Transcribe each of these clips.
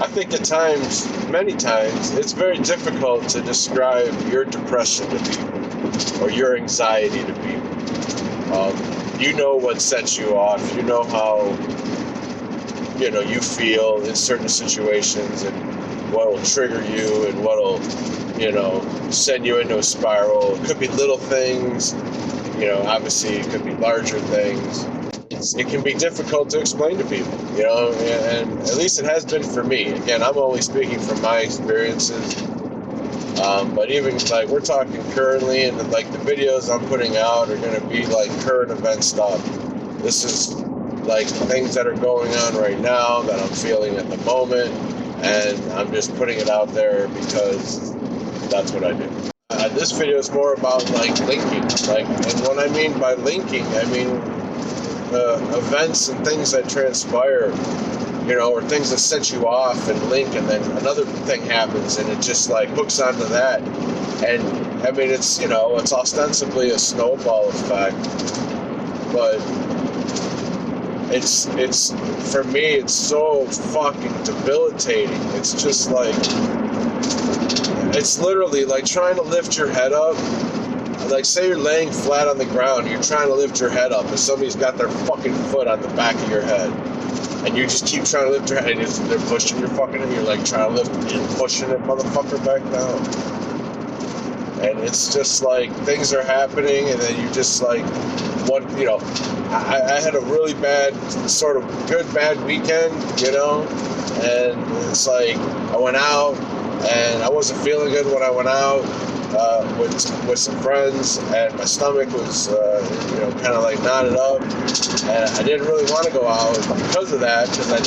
I think at times, many times, it's very difficult to describe your depression to people or your anxiety to people. You know what sets you off. You know how you feel in certain situations and what will trigger you and what will send you into a spiral. It could be little things. Obviously it could be larger things. It can be difficult to explain to people, and at least it has been for me. Again, I'm only speaking from my experiences, but even like we're talking currently, and like the videos I'm putting out are going to be like current event stuff. This is like things that are going on right now that I'm feeling at the moment, and I'm just putting it out there because that's what I do. This video is more about like linking, and what I mean by linking, I mean events and things that transpire, or things that set you off and link, and then another thing happens and it just like hooks onto that. And I mean, it's it's ostensibly a snowball effect, but it's for me, it's so fucking debilitating. It's just like, it's literally like trying to lift your head up. Like, say you're laying flat on the ground, you're trying to lift your head up, and somebody's got their fucking foot on the back of your head, and you just keep trying to lift your head, and they're pushing your fucking, and you're like trying to lift, you're pushing it, motherfucker, back down. And it's just like things are happening, and then you just like, I had a really bad, sort of bad weekend, and it's like I went out, and I wasn't feeling good when I went out. With some friends, and my stomach was kind of like knotted up, and I didn't really want to go out because of that, because I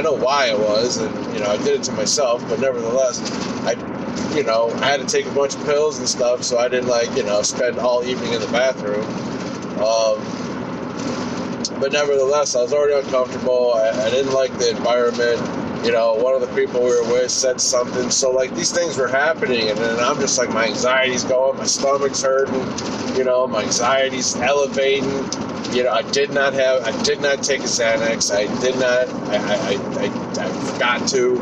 know why it was, and I did it to myself. But nevertheless, I had to take a bunch of pills and stuff, so I didn't spend all evening in the bathroom. But nevertheless, I was already uncomfortable. I didn't like the environment. One of the people we were with said something. So, like, these things were happening, and then I'm just like, my anxiety's going, my stomach's hurting, my anxiety's elevating. I did not take a Xanax. I forgot to.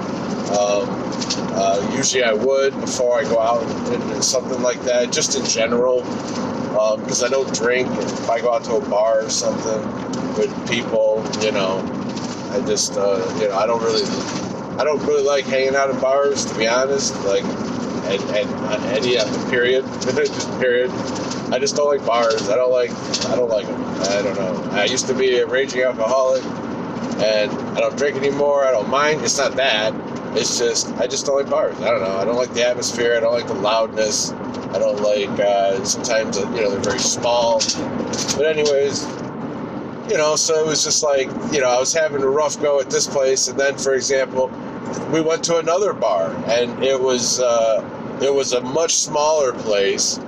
Usually I would before I go out and something like that, just in general, because I don't drink. And if I go out to a bar or something with people, I just, I don't really like hanging out in bars, to be honest. Like, period. Just period. I just don't like bars. I don't like them. I don't know. I used to be a raging alcoholic, and I don't drink anymore. I don't mind. It's not that. It's just, I just don't like bars. I don't know. I don't like the atmosphere. I don't like the loudness. I don't like, sometimes, they're very small. But anyways, so it was just like, I was having a rough go at this place, and then, for example, we went to another bar, and it was a much smaller place,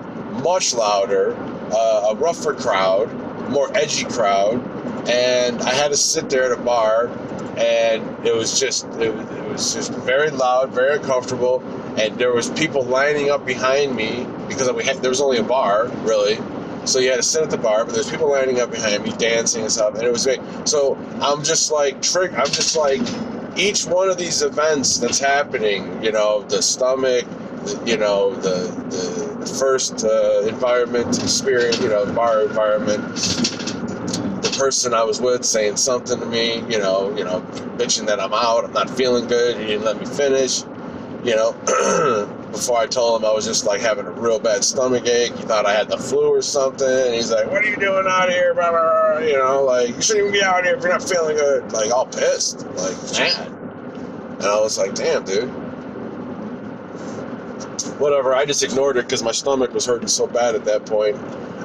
much louder, a rougher crowd, more edgy crowd, and I had to sit there at a bar, and it was just very loud, very uncomfortable, and there was people lining up behind me because there was only a bar, really. So you had to sit at the bar, but there's people lining up behind me, dancing and stuff, and it was great. So I'm just like, each one of these events that's happening, the stomach, the first environment experience, bar environment, the person I was with saying something to me, bitching that I'm out, I'm not feeling good, he didn't let me finish, before I told him I was just like having a real bad stomach ache. He thought I had the flu or something, and he's like, "What are you doing out here?" Blah, blah, blah. Like, you shouldn't even be out here if you're not feeling good. Like, all pissed, like mad. And I was like, "Damn, dude." Whatever. I just ignored it because my stomach was hurting so bad at that point.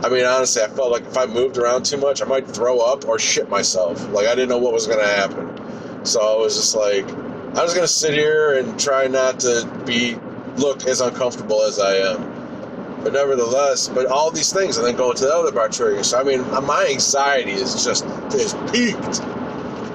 I mean, honestly, I felt like if I moved around too much, I might throw up or shit myself. Like, I didn't know what was going to happen. So I was just like, I was going to sit here and try not to look as uncomfortable as I am. But nevertheless, all these things, and then going to the other bar triggers. So, I mean, my anxiety is peaked.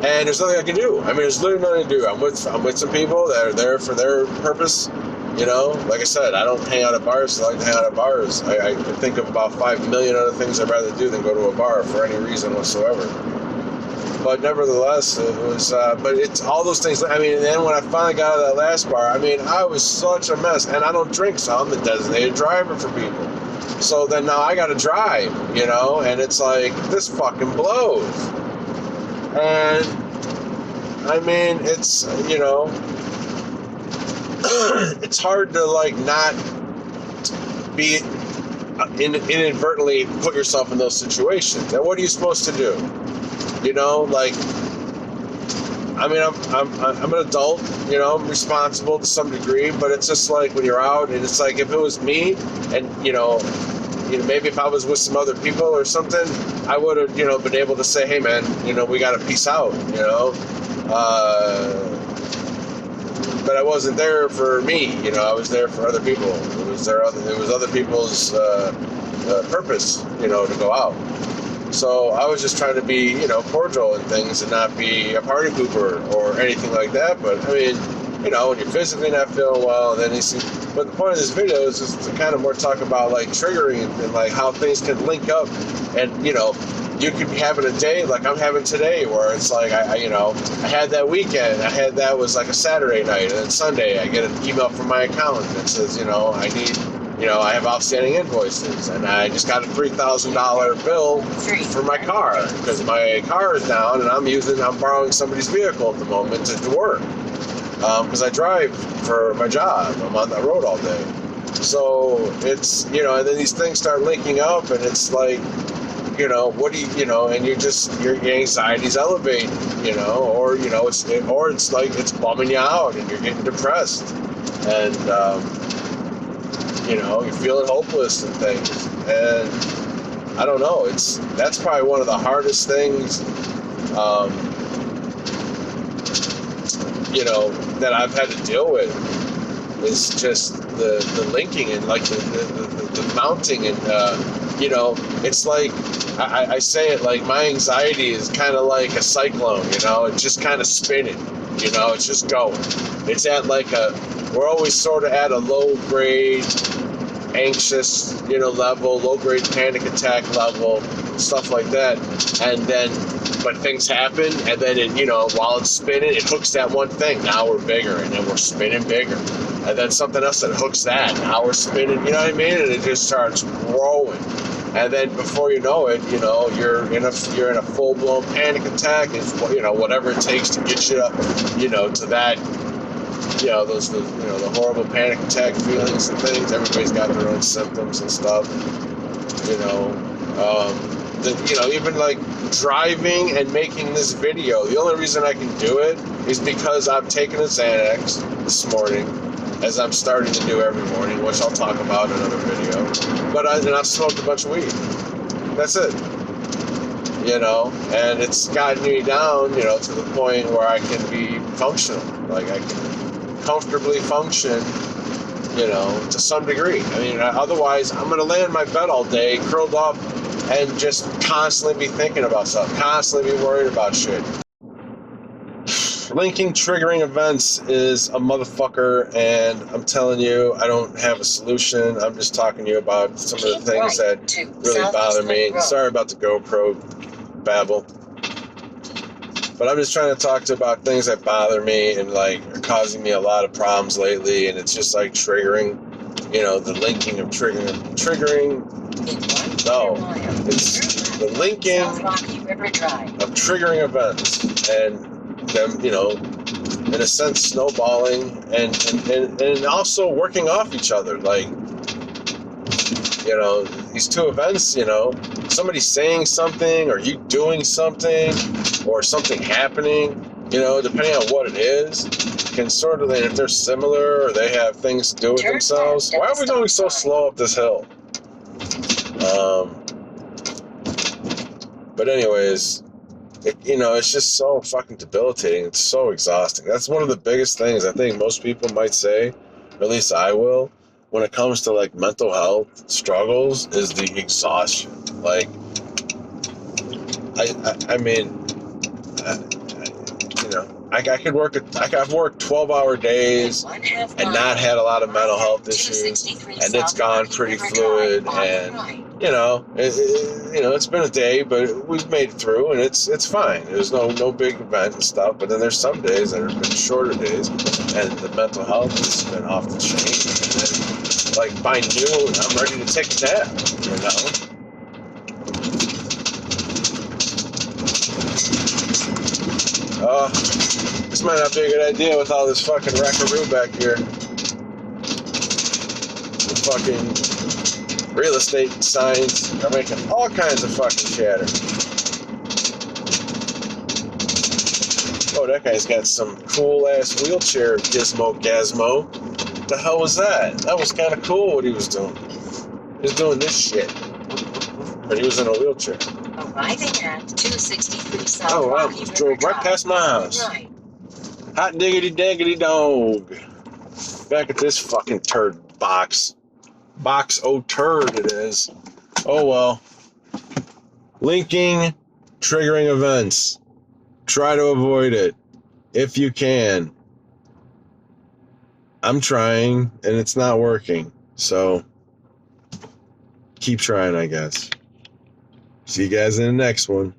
And there's nothing I can do. I mean, there's literally nothing to do. I'm with some people that are there for their purpose. Like I said, I don't hang out at bars. I like to hang out at bars. I can think of about 5 million other things I'd rather do than go to a bar for any reason whatsoever. But nevertheless, it was. But it's all those things. I mean, and then when I finally got out of that last bar, I mean, I was such a mess, and I don't drink, so I'm the designated driver for people. So then now I got to drive, you know, and it's like this fucking blows. And I mean, it's, you know, it's hard to like not be inadvertently put yourself in those situations. And what are you supposed to do? You know, like, I mean, I'm an adult, you know, I'm responsible to some degree, but it's just like when you're out, and it's like if it was me, and you know, maybe if I was with some other people or something, I would have, you know, been able to say, hey man, you know, we got to peace out, you know. But I wasn't there for me, you know. I was there for other people. It was other people's purpose, you know, to go out. So I was just trying to be, you know, cordial and things, and not be a party pooper or anything like that. But I mean, you know, when you're physically not feeling well, then you see. But the point of this video is just to kind of more talk about like triggering and like how things can link up, and you know, you could be having a day like I'm having today, where it's like I you know, I had that weekend. That was like a Saturday night, and then Sunday I get an email from my accountant that says, you know, I have outstanding invoices, and I just got a $3,000 bill for my car because my car is down, and I'm borrowing somebody's vehicle at the moment to work because I drive for my job. I'm on that road all day, so it's, you know, and then these things start linking up, and it's like, you know, what do you know, and your anxiety's elevating, you know, or you know, it's like it's bumming you out, and you're getting depressed, and you know, you're feeling hopeless and things, and I don't know. That's probably one of the hardest things, you know, that I've had to deal with, is just the linking and like the mounting, and you know, it's like I say it like my anxiety is kind of like a cyclone, you know, it's just kind of spinning, you know, it's just going. It's at like we're always sort of at a low grade anxious, you know, level, low grade panic attack level, stuff like that, and then but things happen, and then it, you know, while it's spinning, it hooks that one thing. Now we're bigger, and then we're spinning bigger, and then something else that hooks that. Now we're spinning, you know what I mean? And it just starts growing, and then before you know it, you know, you're in a full blown panic attack. It's, you know, whatever it takes to get you up, you know, to that. You know, you know, the horrible panic attack feelings and things. Everybody's got their own symptoms and stuff. You know, you know, even like driving and making this video. The only reason I can do it is because I've taken a Xanax this morning, as I'm starting to do every morning, which I'll talk about in another video. But I've smoked a bunch of weed. That's it. You know, and it's gotten me down, you know, to the point where I can be functional. Like I can comfortably function, you know, to some degree. I mean, otherwise I'm going to lay in my bed all day, curled up, and just constantly be thinking about stuff, constantly be worried about shit. Linking triggering events is a motherfucker, and I'm telling you, I don't have a solution. I'm just talking to you about some of the things that really bother me. Sorry about the GoPro babble. But I'm just trying to talk to you about things that bother me and like are causing me a lot of problems lately, and it's just like triggering, you know, the linking of triggering. No, it's the linking of triggering events and them, you know, in a sense snowballing and also working off each other. Like, you know, these two events, you know, somebody saying something or you doing something or something happening, you know, depending on what it is, can sort of, if they're similar or they have things to do with themselves. Why are we going so slow up this hill? But anyways, you know, it's just so fucking debilitating. It's so exhausting. That's one of the biggest things I think most people might say, or at least I will, when it comes to like mental health struggles, is the exhaustion. Like, I mean, you know, I could work. I've worked 12-hour days and not had a lot of mental health issues, and it's gone pretty fluid. And it's been a day, but we've made it through, and it's fine. There's no big event and stuff. But then there's some days that have been shorter days, and the mental health has been off the chain. And then, like by noon, I'm ready to take a nap. This might not be a good idea with all this fucking rackaroo back here. The fucking real estate signs are making all kinds of fucking chatter. Oh, that guy's got some cool ass wheelchair gizmo. What the hell was that? That was kind of cool what he was doing. He was doing this shit. But he was in a wheelchair. Arriving at 263 South. Oh, wow. Drove right past my house. Right. Hot diggity dog. Back at this fucking turd box. Box o' turd it is. Oh well. Linking triggering events. Try to avoid it if you can. I'm trying and it's not working. So keep trying, I guess. See you guys in the next one.